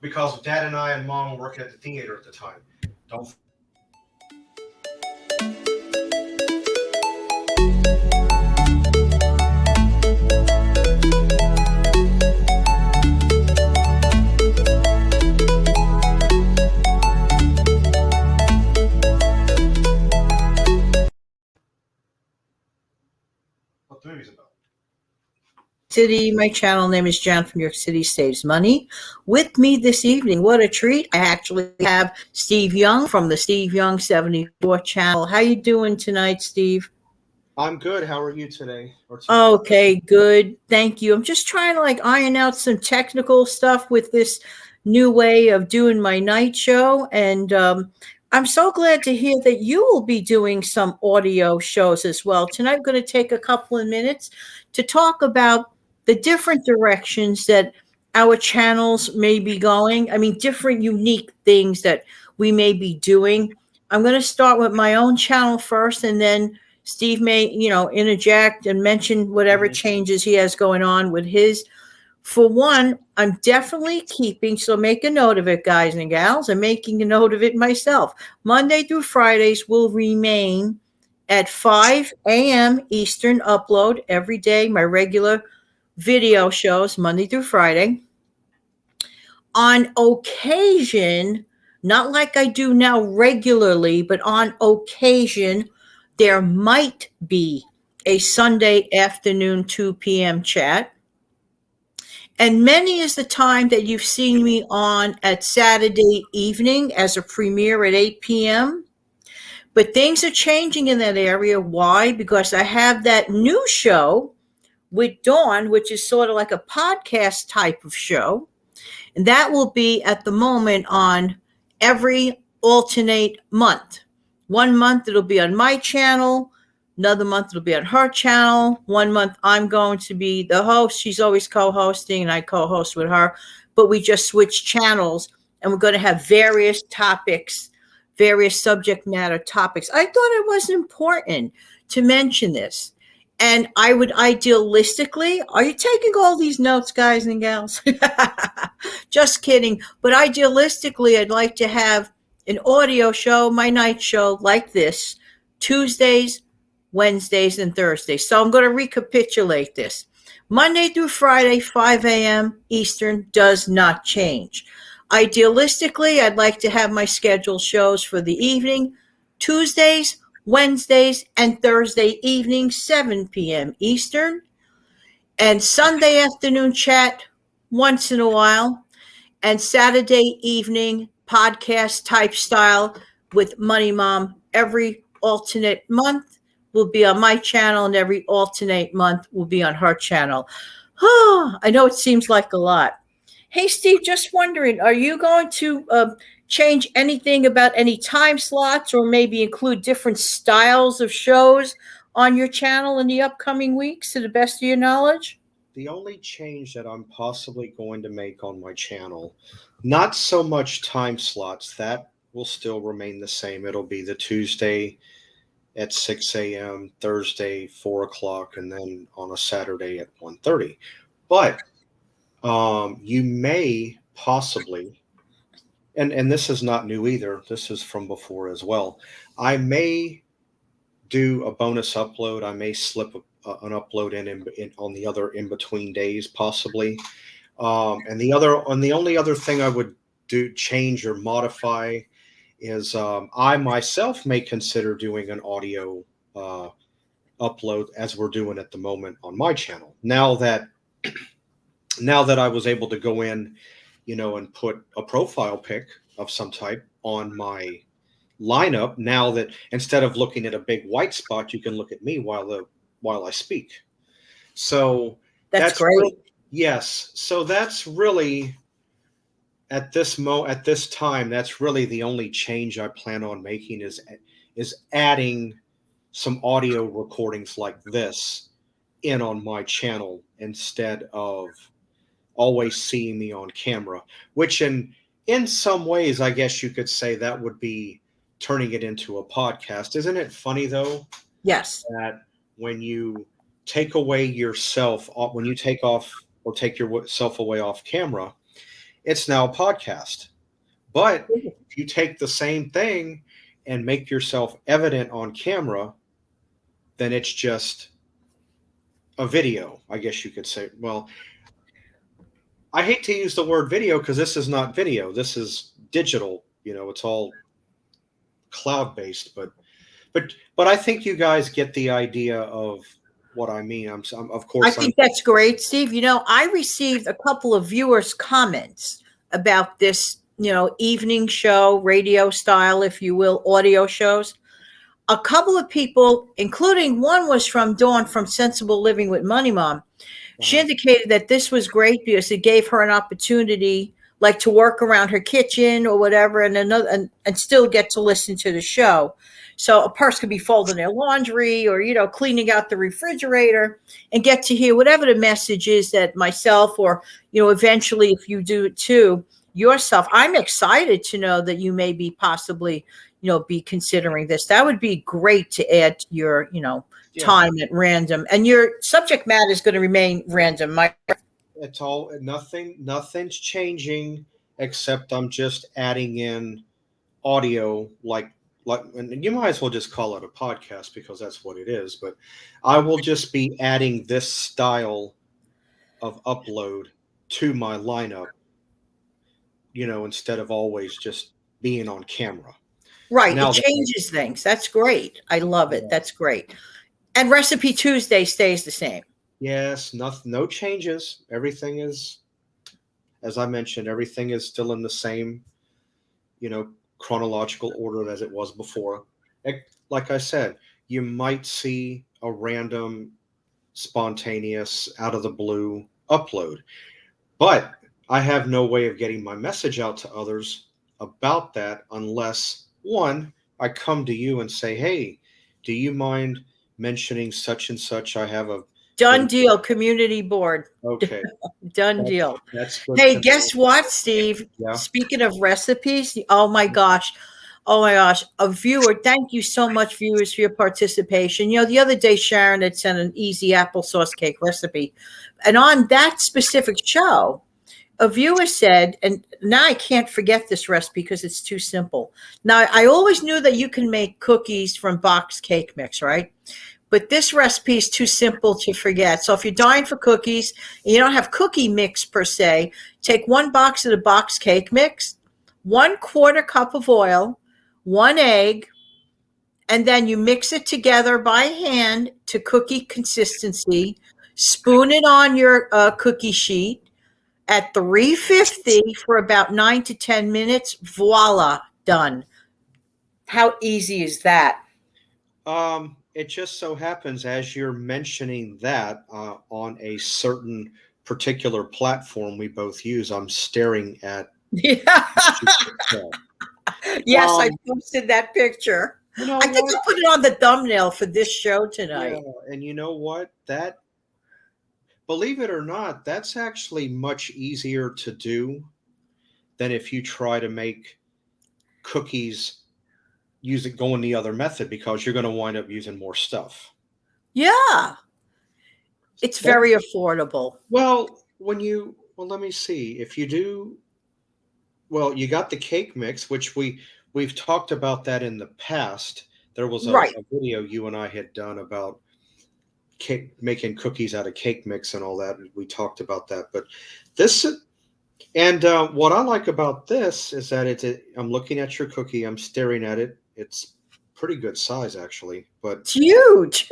because Dad and I and Mom were working at the theater at the time. Don't what the movie's about. City. My channel name is Jan from New York City Saves Money. With me this evening, what a treat! I actually have Steve Young from the Steve Young 74 channel. How you doing tonight, Steve? I'm good. How are you today? Or tonight? Okay, good. Thank you. I'm just trying to iron out some technical stuff with this new way of doing my night show. And I'm so glad to hear that you will be doing some audio shows as well. Tonight, I'm going to take a couple of minutes to talk about the different directions that our channels may be going. I mean, different unique things that we may be doing. I'm going to start with my own channel first, and then Steve may, interject and mention whatever Mhm. changes he has going on with his. For one, I'm definitely keeping, so make a note of it, guys and gals. I'm making a note of it myself. Monday through Fridays will remain at 5 a.m. Eastern upload every day, my regular video shows, Monday through Friday. On occasion, not like I do now regularly, but on occasion, there might be a Sunday afternoon 2 p.m. chat. And many is the time that you've seen me on at Saturday evening as a premiere at 8 p.m. But things are changing in that area. Why? Because I have that new show with Dawn, which is sort of like a podcast type of show. And that will be at the moment on every alternate month. 1 month it'll be on my channel. Another month it'll be on her channel. 1 month I'm going to be the host. She's always co-hosting and I co-host with her. But we just switch channels and we're going to have various topics, various subject matter topics. I thought it was important to mention this. And I would idealistically, are you taking all these notes, guys and gals? Just kidding. But idealistically, I'd like to have an audio show, my night show like this, Tuesdays, Wednesdays, and Thursdays. So I'm going to recapitulate this. Monday through Friday, 5 a.m. Eastern does not change. Idealistically, I'd like to have my scheduled shows for the evening, Tuesdays, Wednesdays, and Thursday evening, 7 p.m. Eastern, and Sunday afternoon chat once in a while, and Saturday evening podcast type style with Money Mom every alternate month will be on my channel, and every alternate month will be on her channel. I know it seems like a lot. Hey, Steve, just wondering, are you going to change anything about any time slots or maybe include different styles of shows on your channel in the upcoming weeks to the best of your knowledge? The only change that I'm possibly going to make on my channel, not so much time slots, that will still remain the same. It'll be the Tuesday at 6 a.m., Thursday 4 o'clock, and then on a Saturday at 1:30. But you may possibly, and this is not new either, this is from before as well. I may do a bonus upload. I may slip an upload in on the other in between days, possibly. And the only other thing I would do change or modify is I myself may consider doing an audio upload as we're doing at the moment on my channel. Now that I was able to go in, and put a profile pic of some type on my lineup, now that instead of looking at a big white spot, you can look at me while I speak. So That's that's great. yes. So that's really at this time, that's really the only change I plan on making is adding some audio recordings like this in on my channel instead of always seeing me on camera, which in some ways, I guess you could say that would be turning it into a podcast. Isn't it funny though Yes. that when you take away yourself, when you take off or take yourself away off camera, it's now a podcast. But if you take the same thing and make yourself evident on camera, then it's just a video, I guess you could say. Well, I hate to use the word video because this is not video. This is digital. It's all cloud based. But I think you guys get the idea of what I mean. Of course. I think that's great, Steve. I received a couple of viewers' comments about this, evening show, radio style, if you will, audio shows. A couple of people, including one was from Dawn from Sensible Living with Money Mom. She indicated that this was great because it gave her an opportunity, like to work around her kitchen or whatever, and still get to listen to the show. So a person could be folding their laundry or, cleaning out the refrigerator and get to hear whatever the message is that myself or, eventually if you do it too, yourself. I'm excited to know that you may be possibly, be considering this. That would be great to add to your, time at random. And your subject matter is going to remain random. It's all nothing's changing except I'm just adding in audio like and you might as well just call it a podcast because that's what it is, but I will just be adding this style of upload to my lineup, instead of always just being on camera. Right. Now, it changes things. That's great. I love it. That's great. And Recipe Tuesday stays the same. Yes, no changes. Everything is, as I mentioned, everything is still in the same, chronological order as it was before. Like I said, you might see a random, spontaneous, out of the blue upload, but I have no way of getting my message out to others about that unless, one, I come to you and say, hey, do you mind mentioning such and such? I have a done deal, community board. Okay. Done deal. That's good. Hey, guess what, Steve? Yeah. Speaking of recipes, oh my gosh, a viewer, thank you so much, viewers, for your participation. The other day, Sharon had sent an easy applesauce cake recipe. And on that specific show, a viewer said, and now I can't forget this recipe because it's too simple. Now, I always knew that you can make cookies from boxed cake mix, right? But this recipe is too simple to forget. So if you're dying for cookies and you don't have cookie mix per se, take 1 box of the boxed cake mix, 1/4 cup of oil, 1 egg, and then you mix it together by hand to cookie consistency. Spoon it on your cookie sheet at 350 for about 9 to 10 minutes. Voila, done. How easy is that? It just so happens as you're mentioning that on a certain particular platform we both use, I'm staring at. Yeah. Yes, I posted that picture. I think I'll put it on the thumbnail for this show tonight. Yeah, and you know what? That, believe it or not, that's actually much easier to do than if you try to make cookies going the other method, because you're going to wind up using more stuff. Yeah. It's very affordable. Well, let me see. If you do, you got the cake mix, which we've talked about that in the past. There was a video you and I had done about making cookies out of cake mix and all that. We talked about that, but this, and what I like about this is that I'm looking at your cookie. I'm staring at it. It's pretty good size, actually, but it's huge.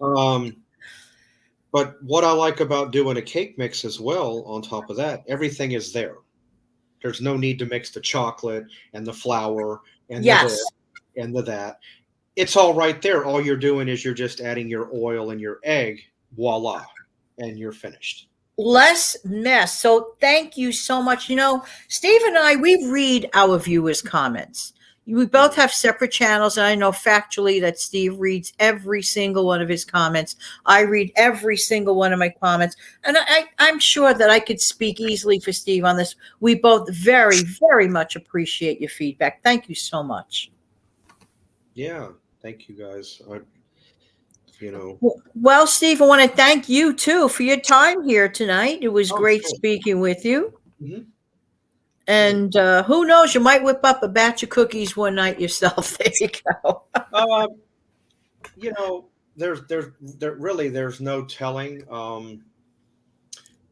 But what I like about doing a cake mix as well, on top of that, everything is there. There's no need to mix the chocolate and the flour and the that. It's all right there. All you're doing is you're just adding your oil and your egg, voila, and you're finished. Less mess. So thank you so much. Steve and I, we read our viewers' comments. We both have separate channels, and I know factually that Steve reads every single one of his comments. I read every single one of my comments, and I'm sure that I could speak easily for Steve on this. We both very, very much appreciate your feedback. Thank you so much. Yeah, thank you guys. Well, Steve, I want to thank you too for your time here tonight. It was great speaking with you. Mm-hmm. And who knows, you might whip up a batch of cookies one night yourself. There you go. You know, there's no telling.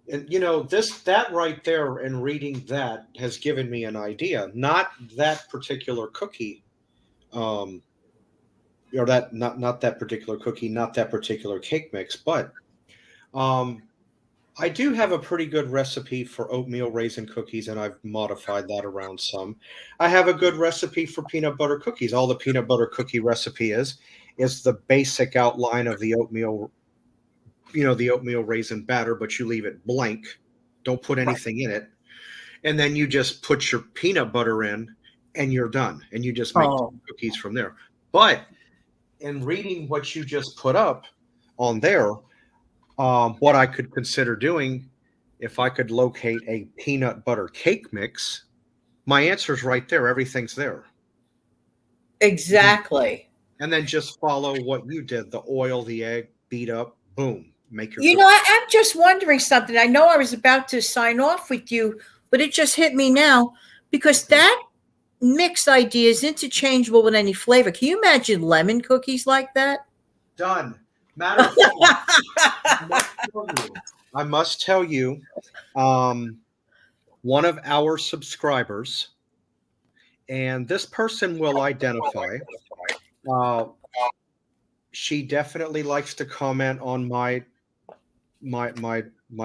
And you know, that right there and reading that has given me an idea. Not that particular cookie, um, or that not that particular cookie, not that particular cake mix, but um, I do have a pretty good recipe for oatmeal raisin cookies, and I've modified that around some. I have a good recipe for peanut butter cookies. All the peanut butter cookie recipe is the basic outline of the oatmeal, the oatmeal raisin batter, but you leave it blank. Don't put Right. anything in it. And then you just put your peanut butter in and you're done. And you just make cookies from there. But in reading what you just put up on there, what I could consider doing if I could locate a peanut butter cake mix, my answer's right there. Everything's there. Exactly. And then just follow what you did. The oil, the egg, beat up, boom, make your You know, I'm just wondering something. I know I was about to sign off with you, but it just hit me now because that mix idea is interchangeable with any flavor. Can you imagine lemon cookies like that? Done. Matter of fact, I must tell you, one of our subscribers, and this person will identify. She definitely likes to comment on my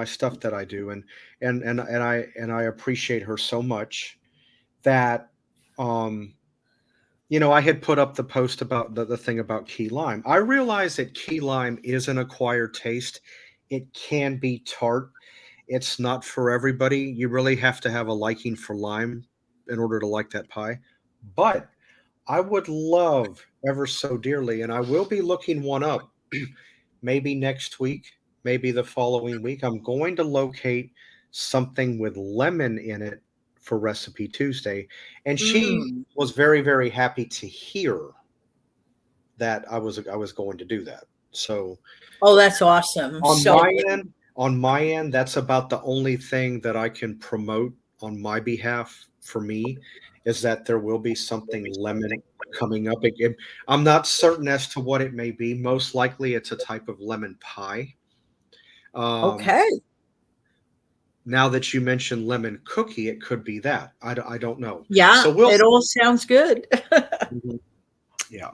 stuff that I do, and I appreciate her so much that I had put up the post about the thing about key lime. I realize that key lime is an acquired taste. It can be tart. It's not for everybody. You really have to have a liking for lime in order to like that pie. But I would love ever so dearly, and I will be looking one up maybe next week, maybe the following week. I'm going to locate something with lemon in it for Recipe Tuesday. And she was very, very happy to hear that I was going to do that. So that's awesome. On my end, that's about the only thing that I can promote on my behalf for me is that there will be something lemon coming up. I'm not certain as to what it may be. Most likely it's a type of lemon pie. Okay. Now that you mentioned lemon cookie, it could be that. I don't know. Yeah, so it all sounds good. Yeah.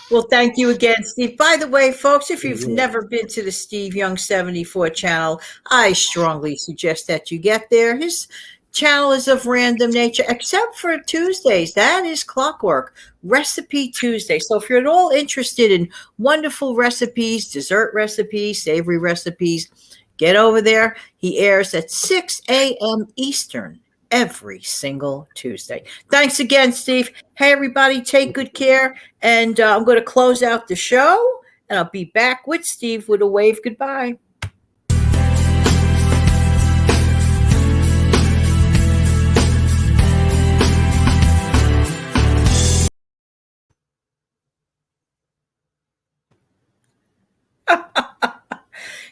Well, thank you again, Steve. By the way, folks, if you've never been to the Steve Young 74 channel, I strongly suggest that you get there. His channel is of random nature, except for Tuesdays. That is clockwork, Recipe Tuesday. So if you're at all interested in wonderful recipes, dessert recipes, savory recipes, get over there. He airs at 6 a.m. Eastern every single Tuesday. Thanks again, Steve. Hey, everybody, take good care. And I'm going to close out the show, and I'll be back with Steve with a wave goodbye.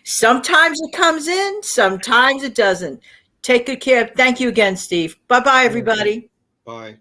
Sometimes it comes in, sometimes it doesn't. Take good care. Thank you again, Steve. Bye-bye, everybody. Bye.